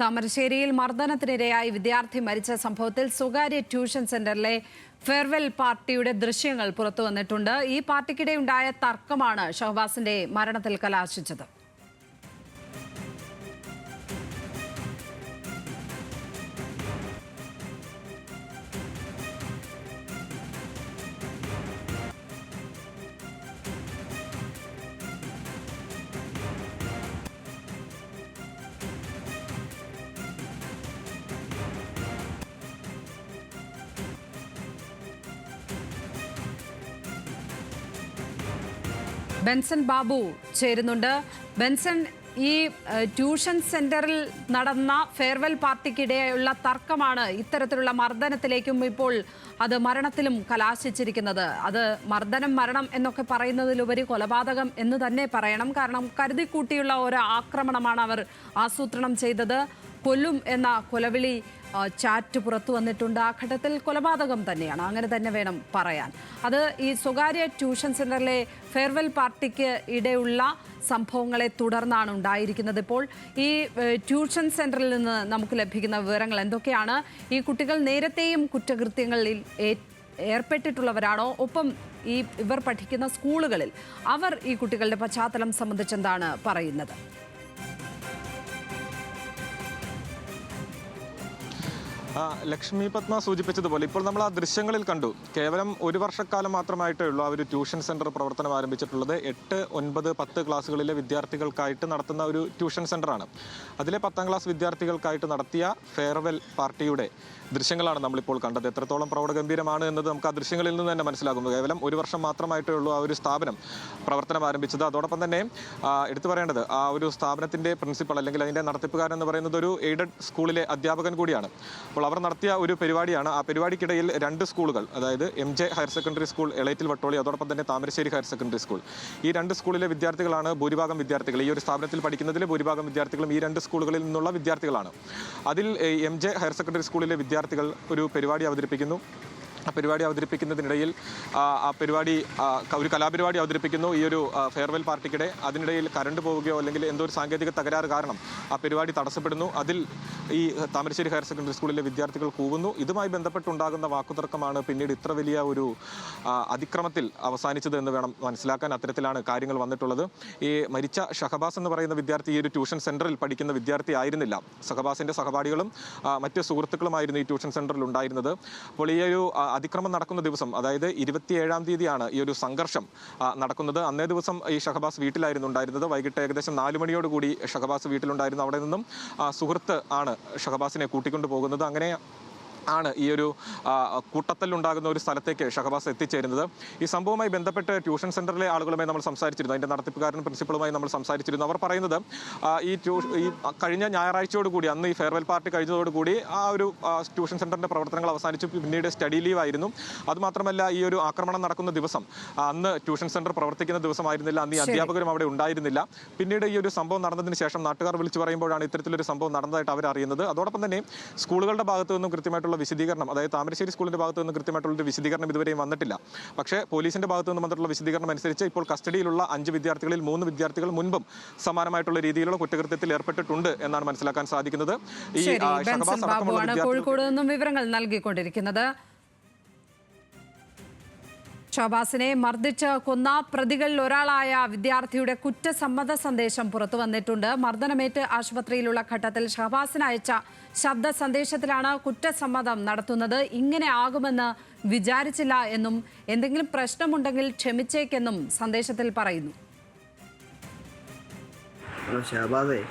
താമരശ്ശേരിയിൽ മർദ്ദനത്തിനിരയായി വിദ്യാർത്ഥി മരിച്ച സംഭവത്തിൽ സ്വകാര്യ ട്യൂഷൻ സെന്ററിലെ ഫെയർവെൽ പാർട്ടിയുടെ ദൃശ്യങ്ങൾ പുറത്തുവന്നിട്ടുണ്ട്. ഈ പാർട്ടിക്കിടെയുണ്ടായ തർക്കമാണ് ഷഹബാസിന്റെ മരണത്തിൽ കലാശിച്ചത്. ബെൻസൺ ബാബു ചേരുന്നുണ്ട്. ബെൻസൺ, ഈ ട്യൂഷൻ സെന്ററിൽ നടന്ന ഫെയർവെൽ പാർട്ടിക്കിടെയുള്ള തർക്കമാണ് ഇത്തരത്തിലുള്ള മർദ്ദനത്തിലേക്കും ഇപ്പോൾ അത് മരണത്തിലും കലാശിച്ചിരിക്കുന്നത്. അത് മരണം എന്നൊക്കെ പറയുന്നതിലുപരി കൊലപാതകം എന്ന് തന്നെ പറയണം. കാരണം കരുതിക്കൂട്ടിയുള്ള ഒരു ആക്രമണമാണ് അവർ ആസൂത്രണം ചെയ്തത്. കൊല്ലും എന്ന കൊലവിളി ചാറ്റ് പുറത്തു വന്നിട്ടുണ്ട്. ആ ഘട്ടത്തിൽ കൊലപാതകം തന്നെയാണ്, അങ്ങനെ തന്നെ വേണം പറയാൻ. അത് ഈ സ്വകാര്യ ട്യൂഷൻ സെന്ററിലെ ഫെയർവെൽ പാർട്ടിക്ക് ഇടയുള്ള സംഭവങ്ങളെ തുടർന്നാണ് ഉണ്ടായിരിക്കുന്നത്. ഇപ്പോൾ ഈ ട്യൂഷൻ സെന്ററിൽ നിന്ന് നമുക്ക് ലഭിക്കുന്ന വിവരങ്ങൾ എന്തൊക്കെയാണ്? ഈ കുട്ടികൾ നേരത്തെയും കുറ്റകൃത്യങ്ങളിൽ ഏർപ്പെട്ടിട്ടുള്ളവരാണോ? ഒപ്പം ഇവർ പഠിക്കുന്ന സ്കൂളുകളിൽ അവർ ഈ കുട്ടികളുടെ പശ്ചാത്തലം സംബന്ധിച്ചെന്താണ് പറയുന്നത്? ലക്ഷ്മി പത്മ സൂചിപ്പിച്ചതുപോലെ ഇപ്പോൾ നമ്മൾ ആ ദൃശ്യങ്ങളിൽ കണ്ടു. കേവലം ഒരു വർഷക്കാലം മാത്രമായിട്ടേ ഉള്ളൂ ആ ഒരു ട്യൂഷൻ സെന്റർ പ്രവർത്തനം ആരംഭിച്ചിട്ടുള്ളത്. 8, 9, 10 ക്ലാസ്സുകളിലെ വിദ്യാർത്ഥികൾക്കായിട്ട് നടത്തുന്ന ഒരു ട്യൂഷൻ സെന്ററാണ്. അതിലെ 10ാം ക്ലാസ് വിദ്യാർത്ഥികൾക്കായിട്ട് നടത്തിയ ഫെയർവെൽ പാർട്ടിയുടെ ദൃശ്യങ്ങളാണ് നമ്മളിപ്പോൾ കണ്ടത്. എത്രത്തോളം പ്രൗഢഗംഭീരമാണ് എന്നത് നമുക്ക് ആ ദൃശ്യങ്ങളിൽ നിന്ന് തന്നെ മനസ്സിലാകുന്നു. കേവലം ഒരു വർഷം മാത്രമായിട്ടേ ഉള്ളൂ ആ ഒരു സ്ഥാപനം പ്രവർത്തനം ആരംഭിച്ചത്. അതോടൊപ്പം തന്നെ എടുത്തു പറയേണ്ടത്, ആ ഒരു സ്ഥാപനത്തിന്റെ പ്രിൻസിപ്പൽ അല്ലെങ്കിൽ അതിന്റെ നടത്തിപ്പുകാരൻ എന്ന് പറയുന്നത് ഒരു എയ്ഡഡ് സ്കൂളിലെ അധ്യാപകൻ കൂടിയാണ്. അപ്പോൾ അവർ നടത്തിയ ഒരു പരിപാടിയാണ്. ആ പരിപാടിക്കിടയിൽ 2 സ്കൂളുകൾ, അതായത് MJ higher secondary school Elettil Vattoli, അതോടൊപ്പം തന്നെ താമരശ്ശേരി ഹയർ സെക്കൻഡറി സ്കൂൾ, ഈ 2 സ്കൂളിലെ വിദ്യാർത്ഥികളാണ് ഭൂരിഭാഗം വിദ്യാർത്ഥികൾ. ഈ ഒരു സ്ഥാപനത്തിൽ പഠിക്കുന്നതിലെ ഭൂരിഭാഗം വിദ്യാർത്ഥികളും ഈ 2 സ്കൂളുകളിൽ നിന്നുള്ള വിദ്യാർത്ഥികളാണ്. അതിൽ MJ ഹയർ സെക്കൻഡറി സ്കൂളിലെ വിദ്യാർത്ഥികൾ ഒരു പരിപാടി അവതരിപ്പിക്കുന്നു. ആ പരിപാടി അവതരിപ്പിക്കുന്നതിനിടയിൽ ഒരു കലാപരിപാടി അവതരിപ്പിക്കുന്നു ഈ ഒരു ഫെയർവെൽ പാർട്ടിക്കിടെ. അതിനിടയിൽ കറണ്ട് പോവുകയോ അല്ലെങ്കിൽ എന്തോ ഒരു സാങ്കേതിക തകരാറ് കാരണം ആ പരിപാടി തടസ്സപ്പെടുന്നു. അതിൽ ഈ താമരശ്ശേരി ഹയർ സെക്കൻഡറി സ്കൂളിലെ വിദ്യാർത്ഥികൾ കൂവുന്നു. ഇതുമായി ബന്ധപ്പെട്ടുണ്ടാകുന്ന വാക്കുതർക്കമാണ് പിന്നീട് ഇത്ര വലിയ ഒരു അതിക്രമത്തിൽ അവസാനിച്ചത് എന്ന് വേണം മനസ്സിലാക്കാൻ. അത്തരത്തിലാണ് കാര്യങ്ങൾ വന്നിട്ടുള്ളത്. ഈ മരിച്ച ഷഹബാസ് എന്ന് പറയുന്ന വിദ്യാർത്ഥി ഈ ഒരു ട്യൂഷൻ സെന്ററിൽ പഠിക്കുന്ന വിദ്യാർത്ഥി ആയിരുന്നില്ല. ഷഹബാസിന്റെ സഹപാഠികളും മറ്റ് സുഹൃത്തുക്കളുമായിരുന്നു ഈ ട്യൂഷൻ സെന്ററിൽ ഉണ്ടായിരുന്നത്. അപ്പോൾ ഈ ഒരു അതിക്രമം നടക്കുന്ന ദിവസം, അതായത് 27-ാം തീയതിയാണ് ഈ ഒരു സംഘർഷം നടക്കുന്നത്. അന്നേ ദിവസം ഈ ഷഹബാസ് വീട്ടിലായിരുന്നു ഉണ്ടായിരുന്നത്. വൈകിട്ട് ഏകദേശം 4 മണിയോടുകൂടി ഷഹബാസ് വീട്ടിലുണ്ടായിരുന്നു. അവിടെ നിന്നും സുഹൃത്ത് ആണ് ഷഹബാസിനെ കൂട്ടിക്കൊണ്ടു പോകുന്നത്. അങ്ങനെ ആണ് ഈ ഒരു കൂട്ടത്തലുണ്ടാകുന്ന ഒരു സ്ഥലത്തേക്ക് ഷഹബാസ് എത്തിച്ചേരുന്നത്. ഈ സംഭവവുമായി ബന്ധപ്പെട്ട് ട്യൂഷൻ സെന്ററിലെ ആളുകളുമായി നമ്മൾ സംസാരിച്ചിരുന്നു. അതിന്റെ നടത്തിപ്പുകാരനും പ്രിൻസിപ്പളുമായി നമ്മൾ സംസാരിച്ചിരുന്നു. അവർ പറയുന്നത് ഈ കഴിഞ്ഞ ഞായറാഴ്ചയോടുകൂടി, അന്ന് ഈ ഫെയർവെൽ പാർട്ടി കഴിഞ്ഞതോടുകൂടി ആ ഒരു ട്യൂഷൻ സെന്ററിന്റെ പ്രവർത്തനങ്ങൾ അവസാനിച്ചു. പിന്നീട് സ്റ്റഡി ലീവ് ആയിരുന്നു. അതുമാത്രമല്ല, ഈ ഒരു ആക്രമണം നടക്കുന്ന ദിവസം അന്ന് ട്യൂഷൻ സെന്റർ പ്രവർത്തിക്കുന്ന ദിവസമായിരുന്നില്ല. അന്ന് ഈ അധ്യാപകരും അവിടെ ഉണ്ടായിരുന്നില്ല. പിന്നീട് ഈ ഒരു സംഭവം നടന്നതിന് ശേഷം നാട്ടുകാർ വിളിച്ചു പറയുമ്പോഴാണ് ഇത്തരത്തിലൊരു സംഭവം നടന്നതായിട്ട് അവർ അറിയുന്നത്. അതോടൊപ്പം തന്നെ സ്കൂളുകളുടെ ഭാഗത്തു നിന്നും കൃത്യമായിട്ടുള്ള വിശദീകരണം, അതായത് താമരശ്ശേരി സ്കൂളിന്റെ ഭാഗത്തു നിന്ന് കൃത്യമായിട്ടുള്ള വിശദീകരണം ഇതുവരെയും വന്നിട്ടില്ല. പക്ഷേ പോലീസിന്റെ ഭാഗത്തു നിന്ന് വന്നിട്ടുള്ള വിശദീകരണം അനുസരിച്ച് ഇപ്പോൾ കസ്റ്റഡിയിലുള്ള 5 വിദ്യാർത്ഥികളിൽ 3 വിദ്യാർത്ഥികൾ മുൻപും സമാനമായിട്ടുള്ള രീതിയിലുള്ള കുറ്റകൃത്യത്തിൽ ഏർപ്പെട്ടിട്ടുണ്ട് എന്നാണ് മനസ്സിലാക്കാൻ സാധിക്കുന്നത്. ഈ കോഴിക്കോട് നിന്നും വിവരങ്ങൾ നൽകിക്കൊണ്ടിരിക്കുന്നത്. ഷഹബാസിനെ മർദ്ദിച്ച് കൊന്ന പ്രതികളിൽ ഒരാളായ വിദ്യാർത്ഥിയുടെ കുറ്റസമ്മത സന്ദേശം പുറത്തു വന്നിട്ടുണ്ട്. മർദ്ദനമേറ്റ് ആശുപത്രിയിലുള്ള ഘട്ടത്തിൽ ഷഹബാസിന് അയച്ച ശബ്ദ സന്ദേശത്തിലാണ് കുറ്റസമ്മതം നടത്തുന്നത്. ഇങ്ങനെ ആകുമെന്ന് വിചാരിച്ചില്ല എന്നും എന്തെങ്കിലും പ്രശ്നമുണ്ടെങ്കിൽ ക്ഷമിച്ചേക്കെന്നും സന്ദേശത്തിൽ പറയുന്നു. ഷഹബാസേ,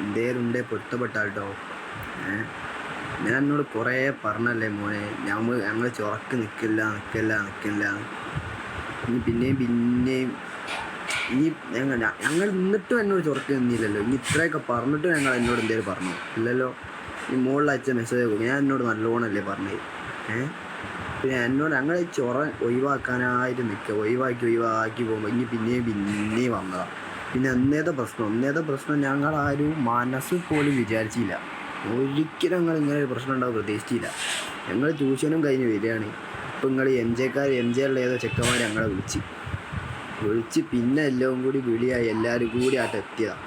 എന്തേലുണ്ടേ പൊരുത്തപ്പെട്ടാട്ടോ. ഞാൻ എന്നോട് കുറേ പറഞ്ഞല്ലേ മോനെ, ഞങ്ങൾ ചുറക്ക് നിൽക്കില്ല. ഇനി പിന്നെയും ഇനി ഞങ്ങൾ നിന്നിട്ടും എന്നോട് ചുറക്ക് നിന്നില്ലല്ലോ. ഇനി ഇത്രയൊക്കെ പറഞ്ഞിട്ടും ഞങ്ങൾ എന്നോട് എന്തേലും പറഞ്ഞു ഇല്ലല്ലോ. ഈ മുകളിൽ അയച്ച മെസ്സേജ് കൊടുക്കും, ഞാൻ എന്നോട് നല്ലോണമല്ലേ പറഞ്ഞത്. പിന്നെ എന്നോട് ഞങ്ങൾ ചൊറ ഒഴിവാക്കാനായിട്ട് നിൽക്കുക. ഒഴിവാക്കി പോകുമ്പോൾ ഇനി പിന്നെയും വന്നതാണ്. പിന്നെ അന്നേത്തെ പ്രശ്നം ഞങ്ങളാരും മനസ്സിൽ പോലും വിചാരിച്ചില്ല. ഒരിക്കലും ഞങ്ങൾ ഇങ്ങനെ ഒരു പ്രശ്നം ഉണ്ടാവും പ്രതീക്ഷിച്ചില്ല. ഞങ്ങൾ ട്യൂഷനും കഴിഞ്ഞ് വരികയാണ്. ഇപ്പം നിങ്ങൾ MJ ഏതോ ചെക്കന്മാർ ഞങ്ങളെ വിളിച്ച് പിന്നെ എല്ലാം കൂടി വിളിയായി എല്ലാവരും കൂടി ആയിട്ട് എത്തിയതാണ്.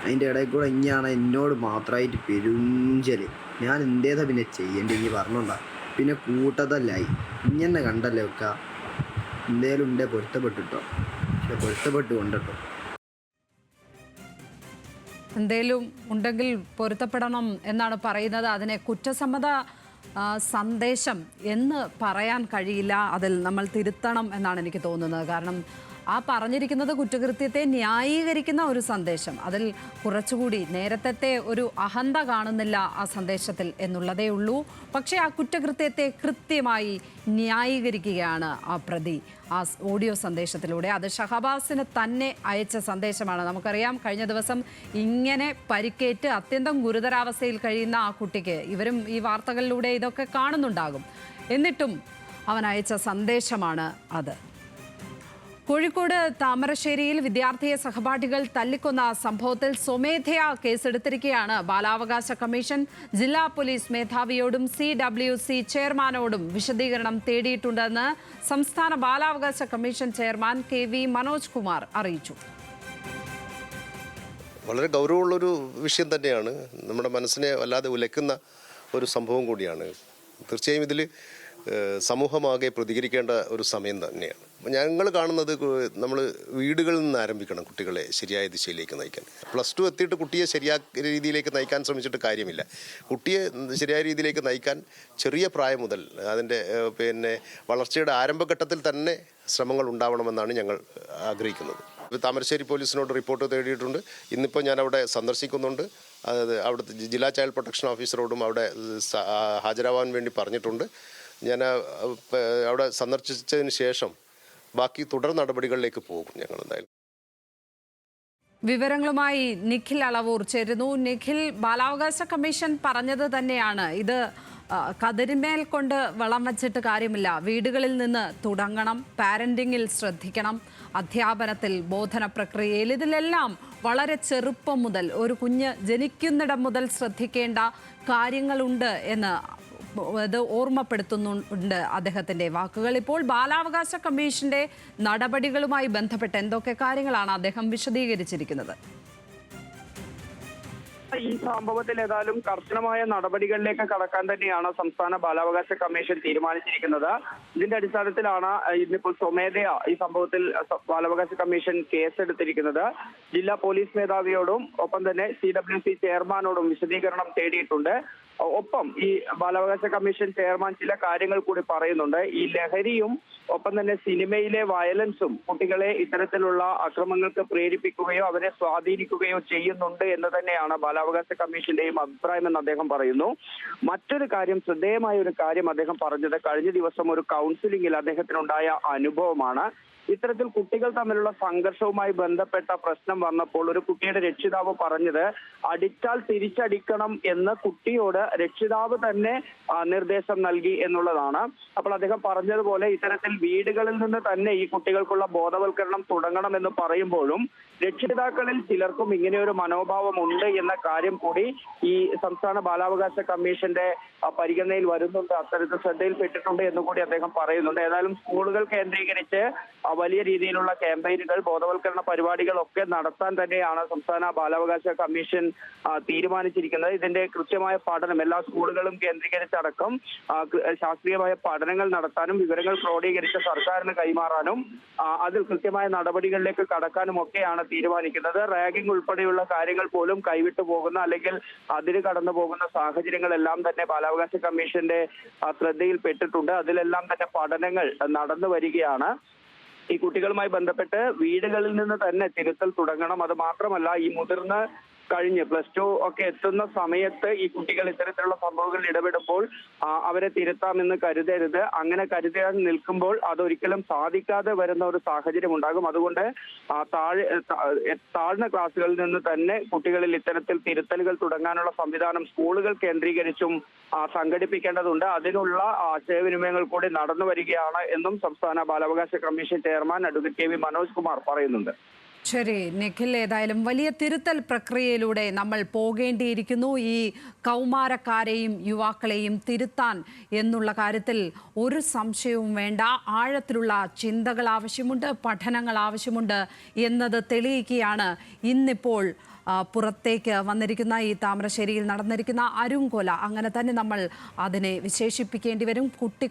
അതിൻ്റെ ഇടയിൽ കൂടെ ഇനിയാണ് എന്നോട് മാത്രമായിട്ട് പെരുഞ്ചല്. ഞാൻ എന്തേതാ പിന്നെ ചെയ്യേണ്ടി ഇനി പറഞ്ഞോണ്ടാ. പിന്നെ കൂട്ടത്തല്ലായി ഇങ്ങനെ കണ്ടല്ലേ വെക്ക. എന്തേലും ഉണ്ടേ പൊരുത്തപ്പെട്ടിട്ടോ, പക്ഷെ പൊരുത്തപ്പെട്ട് കൊണ്ടിട്ടോ. എന്തേലും ഉണ്ടെങ്കിൽ പൊരുത്തപ്പെടണം എന്നാണ് പറയുന്നത്. അതിനെ കുറ്റസമ്മത സന്ദേശം എന്ന് പറയാൻ കഴിയില്ല. അതിൽ നമ്മൾ തിരുത്തണം എന്നാണ് എനിക്ക് തോന്നുന്നത്. കാരണം ആ പറഞ്ഞിരിക്കുന്നത് കുറ്റകൃത്യത്തെ ന്യായീകരിക്കുന്ന ഒരു സന്ദേശം. അതിൽ കുറച്ചുകൂടി നേരത്തെ ഒരു അഹന്ത കാണുന്നില്ല ആ സന്ദേശത്തിൽ എന്നുള്ളതേ ഉള്ളൂ. പക്ഷേ ആ കുറ്റകൃത്യത്തെ കൃത്യമായി ന്യായീകരിക്കുകയാണ് ആ പ്രതി ആ ഓഡിയോ സന്ദേശത്തിലൂടെ. അത് ഷഹബാസിന് തന്നെ അയച്ച സന്ദേശമാണ്. നമുക്കറിയാം, കഴിഞ്ഞ ദിവസം ഇങ്ങനെ പരിക്കേറ്റ് അത്യന്തം ഗുരുതരാവസ്ഥയിൽ കഴിയുന്ന ആ കുട്ടിക്ക് ഇവരും ഈ വാർത്തകളിലൂടെ ഇതൊക്കെ കാണുന്നുണ്ടാകും. എന്നിട്ടും അവൻ അയച്ച സന്ദേശമാണ് അത്. കോഴിക്കോട് താമരശ്ശേരിയിൽ വിദ്യാർത്ഥിയെ സഹപാഠികൾ തല്ലിക്കൊന്ന സംഭവത്തിൽ സ്വമേധയാ കേസെടുത്തിരിക്കുകയാണ് ബാലാവകാശ കമ്മീഷൻ. ജില്ലാ പോലീസ് മേധാവിയോടും CWC ചെയർമാനോടും വിശദീകരണം തേടിയിട്ടുണ്ടെന്ന് സംസ്ഥാന ബാലാവകാശ commission chairman KV Manoj Kumar അറിയിച്ചു. വളരെ ഗൗരവമുള്ളൊരു വിഷയം തന്നെയാണ്. നമ്മുടെ മനസ്സിനെ വല്ലാതെ ഉലയ്ക്കുന്ന ഒരു സംഭവം കൂടിയാണ്. തീർച്ചയായും ഇതിൽ സമൂഹമാകെ പ്രതികരിക്കേണ്ട ഒരു സമയം തന്നെയാണ്. ഞങ്ങൾ കാണുന്നത് നമ്മൾ വീടുകളിൽ നിന്ന് ആരംഭിക്കണം കുട്ടികളെ ശരിയായ ദിശയിലേക്ക് നയിക്കാൻ. +2 എത്തിയിട്ട് കുട്ടിയെ ശരിയായ രീതിയിലേക്ക് നയിക്കാൻ ശ്രമിച്ചിട്ട് കാര്യമില്ല. കുട്ടിയെ ശരിയായ രീതിയിലേക്ക് നയിക്കാൻ ചെറിയ പ്രായം മുതൽ അതിൻ്റെ വളർച്ചയുടെ ആരംഭഘട്ടത്തിൽ തന്നെ ശ്രമങ്ങൾ ഉണ്ടാവണമെന്നാണ് ഞങ്ങൾ ആഗ്രഹിക്കുന്നത്. താമരശ്ശേരി പോലീസിനോട് റിപ്പോർട്ട് തേടിയിട്ടുണ്ട്. ഇന്നിപ്പോൾ ഞാൻ അവിടെ സന്ദർശിക്കുന്നുണ്ട്. അവിടുത്തെ ജില്ലാ ചൈൽഡ് പ്രൊട്ടക്ഷൻ ഓഫീസറോടും അവിടെ ഹാജരാവാൻ വേണ്ടി പറഞ്ഞിട്ടുണ്ട്. ഞാൻ അവിടെ സന്ദർശിച്ചതിന് ശേഷം ബാക്കി തുടർ നടപടികളിലേക്ക് പോകും ഞങ്ങൾ എന്തായാലും. വിവരങ്ങളുമായി നിഖിൽ അളവൂർ ചേരുന്നു. നിഖിൽ, ബാലാവകാശ കമ്മീഷൻ പറഞ്ഞത് തന്നെയാണ് ഇത് കതിരിമേൽ കൊണ്ട് വളം വച്ചിട്ട് കാര്യമില്ല. വീടുകളിൽ നിന്ന് തുടങ്ങണം, പാരന്റിങ്ങിൽ ശ്രദ്ധിക്കണം, അധ്യാപനത്തിൽ, ബോധന പ്രക്രിയയിൽ, ഇതിലെല്ലാം വളരെ ചെറുപ്പം മുതൽ ഒരു കുഞ്ഞ് ജനിക്കുന്നിടം മുതൽ ശ്രദ്ധിക്കേണ്ട കാര്യങ്ങളുണ്ട് എന്ന് അത് ഓർമ്മപ്പെടുത്തുന്നുണ്ട് അദ്ദേഹത്തിൻ്റെ വാക്കുകൾ. ഇപ്പോൾ ബാലാവകാശ കമ്മീഷന്റെ നടപടികളുമായി ബന്ധപ്പെട്ട് എന്തൊക്കെ കാര്യങ്ങളാണ് അദ്ദേഹം വിശദീകരിച്ചിരിക്കുന്നത്? ഈ സംഭവത്തിൽ ഏതായാലും കർശനമായ നടപടികളിലേക്ക് കടക്കാൻ തന്നെയാണ് സംസ്ഥാന ബാലാവകാശ കമ്മീഷൻ തീരുമാനിച്ചിരിക്കുന്നത്. ഇതിന്റെ അടിസ്ഥാനത്തിലാണ് ഇന്നിപ്പോൾ സ്വമേധയാ ഈ സംഭവത്തിൽ ബാലാവകാശ കമ്മീഷൻ കേസെടുത്തിരിക്കുന്നത്. ജില്ലാ പോലീസ് മേധാവിയോടും ഒപ്പം തന്നെ CWC ചെയർമാനോടും വിശദീകരണം തേടിയിട്ടുണ്ട്. ഒപ്പം ഈ ബാലാവകാശ കമ്മീഷൻ ചെയർമാൻ ചില കാര്യങ്ങൾ കൂടി പറയുന്നുണ്ട്. ഈ ലഹരിയും ഒപ്പം തന്നെ സിനിമയിലെ വയലൻസും കുട്ടികളെ ഇത്തരത്തിലുള്ള അക്രമങ്ങൾക്ക് പ്രേരിപ്പിക്കുകയോ അവരെ സ്വാധീനിക്കുകയോ ചെയ്യുന്നുണ്ട് എന്ന് തന്നെയാണ് ബാലാവകാശ കമ്മീഷന്റെയും അഭിപ്രായമെന്ന് അദ്ദേഹം പറയുന്നു. മറ്റൊരു കാര്യം, ശ്രദ്ധേയമായ ഒരു കാര്യം അദ്ദേഹം പറഞ്ഞത് കഴിഞ്ഞ ദിവസം ഒരു കൗൺസിലിംഗിൽ അദ്ദേഹത്തിനുണ്ടായ അനുഭവമാണ്. ഇത്തരത്തിൽ കുട്ടികൾ തമ്മിലുള്ള സംഘർഷവുമായി ബന്ധപ്പെട്ട പ്രശ്നം വന്നപ്പോൾ ഒരു കുട്ടിയുടെ രക്ഷിതാവ് പറഞ്ഞത് അടിച്ചാൽ തിരിച്ചടിക്കണം എന്ന് കുട്ടിയോട് രക്ഷിതാവ് തന്നെ നിർദ്ദേശം നൽകി എന്നുള്ളതാണ്. അപ്പോൾ അദ്ദേഹം പറഞ്ഞതുപോലെ ഇത്തരത്തിൽ വീടുകളിൽ നിന്ന് തന്നെ ഈ കുട്ടികൾക്കുള്ള ബോധവൽക്കരണം തുടങ്ങണമെന്ന് പറയുമ്പോഴും രക്ഷിതാക്കളിൽ ചിലർക്കും ഇങ്ങനെയൊരു മനോഭാവം ഉണ്ട് എന്ന കാര്യം കൂടി ഈ സംസ്ഥാന ബാലാവകാശ കമ്മീഷന്റെ പരിഗണനയിൽ വരുന്നുണ്ട്, അത്തരത്തിൽ ശ്രദ്ധയിൽപ്പെട്ടിട്ടുണ്ട് എന്നുകൂടി അദ്ദേഹം പറയുന്നുണ്ട്. ഏതായാലും സ്കൂളുകൾ കേന്ദ്രീകരിച്ച് വലിയ രീതിയിലുള്ള ക്യാമ്പയിനുകൾ, ബോധവൽക്കരണ പരിപാടികളൊക്കെ നടത്താൻ തന്നെയാണ് സംസ്ഥാന ബാലാവകാശ കമ്മീഷൻ തീരുമാനിച്ചിരിക്കുന്നത്. ഇതിന്റെ കൃത്യമായ പഠനം എല്ലാ സ്കൂളുകളും കേന്ദ്രീകരിച്ചടക്കം ശാസ്ത്രീയമായ പഠനങ്ങൾ നടത്താനും വിവരങ്ങൾ ക്രോഡീകരിച്ച് സർക്കാരിന് കൈമാറാനും അതിൽ കൃത്യമായ നടപടികളിലേക്ക് കടക്കാനും ഒക്കെയാണ് തീരുമാനിക്കുന്നത്. റാഗിംഗ് ഉൾപ്പെടെയുള്ള കാര്യങ്ങൾ പോലും കൈവിട്ടു പോകുന്ന അല്ലെങ്കിൽ അതിര് കടന്നു പോകുന്ന സാഹചര്യങ്ങളെല്ലാം തന്നെ ബാലാവകാശ കമ്മീഷന്റെ ശ്രദ്ധയിൽപ്പെട്ടിട്ടുണ്ട്. അതിലെല്ലാം തന്നെ പഠനങ്ങൾ നടന്നു വരികയാണ്. ഈ കുട്ടികളുമായി ബന്ധപ്പെട്ട് വീടുകളിൽ നിന്ന് തന്നെ തിരുത്തൽ തുടങ്ങണം. അത് മാത്രമല്ല, ഈ മുതിർന്ന കഴിഞ്ഞ് +2 ഒക്കെ എത്തുന്ന സമയത്ത് ഈ കുട്ടികൾ ഇത്തരത്തിലുള്ള സംഭവങ്ങളിൽ ഇടപെടുമ്പോൾ അവരെ തിരുത്താമെന്ന് കരുതരുത്. അങ്ങനെ കരുതാൻ നിൽക്കുമ്പോൾ അതൊരിക്കലും സാധിക്കാതെ വരുന്ന ഒരു സാഹചര്യം ഉണ്ടാകും. അതുകൊണ്ട് താഴ്ന്ന ക്ലാസ്സുകളിൽ നിന്ന് തന്നെ കുട്ടികളിൽ ഇത്തരത്തിൽ തിരുത്തലുകൾ തുടങ്ങാനുള്ള സംവിധാനം സ്കൂളുകൾ കേന്ദ്രീകരിച്ചും സംഘടിപ്പിക്കേണ്ടതുണ്ട്. അതിനുള്ള ആശയവിനിമയങ്ങൾ കൂടി നടന്നു വരികയാണ് എന്നും സംസ്ഥാന ബാലാവകാശ commission chairman advocate KV Manoj Kumar പറയുന്നുണ്ട്. ശരി നിഖിൽ, ഏതായാലും വലിയ തിരുത്തൽ പ്രക്രിയയിലൂടെ നമ്മൾ പോകേണ്ടിയിരിക്കുന്നു. ഈ കൗമാരക്കാരെയും യുവാക്കളെയും തിരുത്താൻ എന്നുള്ള കാര്യത്തിൽ ഒരു സംശയവും വേണ്ട. ആഴത്തിലുള്ള ചിന്തകൾ ആവശ്യമുണ്ട്, പഠനങ്ങൾ ആവശ്യമുണ്ട് എന്നത് തെളിയിക്കുകയാണ് ഇന്നിപ്പോൾ പുറത്തേക്ക് വന്നിരിക്കുന്ന ഈ താമരശ്ശേരിയിൽ നടന്നിരിക്കുന്ന അരുംകൊല, അങ്ങനെ തന്നെ നമ്മൾ അതിനെ വിശേഷിപ്പിക്കേണ്ടി വരും.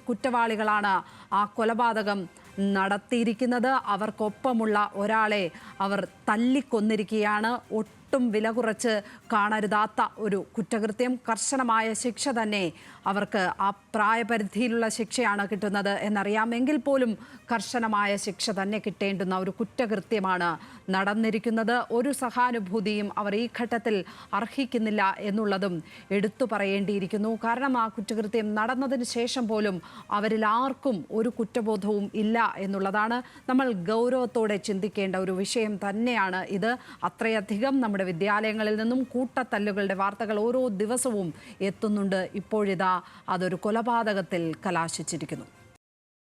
കുറ്റവാളികളാണ് ആ കൊലപാതകം നടത്തിയിരിക്കുന്നത്. അവർക്കൊപ്പമുള്ള ഒരാളെ അവർ തല്ലിക്കൊന്നിരിക്കുകയാണ്. ഒട്ടും വില കുറച്ച് കാണരുതാത്ത ഒരു കുറ്റകൃത്യം. കർശനമായ ശിക്ഷ തന്നെ അവർക്ക് ആ പ്രായപരിധിയിലുള്ള ശിക്ഷയാണ് കിട്ടുന്നത് എന്നറിയാമെങ്കിൽ പോലും കർശനമായ ശിക്ഷ തന്നെ കിട്ടേണ്ടുന്ന ഒരു കുറ്റകൃത്യമാണ് നടന്നിരിക്കുന്നത്. ഒരു സഹാനുഭൂതിയും അവർ ഈ ഘട്ടത്തിൽ അർഹിക്കുന്നില്ല എന്നുള്ളതും എടുത്തു പറയേണ്ടിയിരിക്കുന്നു. കാരണം ആ കുറ്റകൃത്യം നടന്നതിന് ശേഷം പോലും അവരിൽ ആർക്കും ഒരു കുറ്റബോധവും ഇല്ല എന്നുള്ളതാണ് നമ്മൾ ഗൗരവത്തോടെ ചിന്തിക്കേണ്ട ഒരു വിഷയം തന്നെയാണ് ഇത്. അത്രയധികം നമ്മുടെ വിദ്യാലയങ്ങളിൽ നിന്നും കൂട്ടത്തല്ലുകളുടെ വാർത്തകൾ ഓരോ ദിവസവും എത്തുന്നുണ്ട്. ഇപ്പോഴിതാ അതൊരു കൊലപാതകത്തിൽ കലാശിച്ചിരിക്കുന്നു.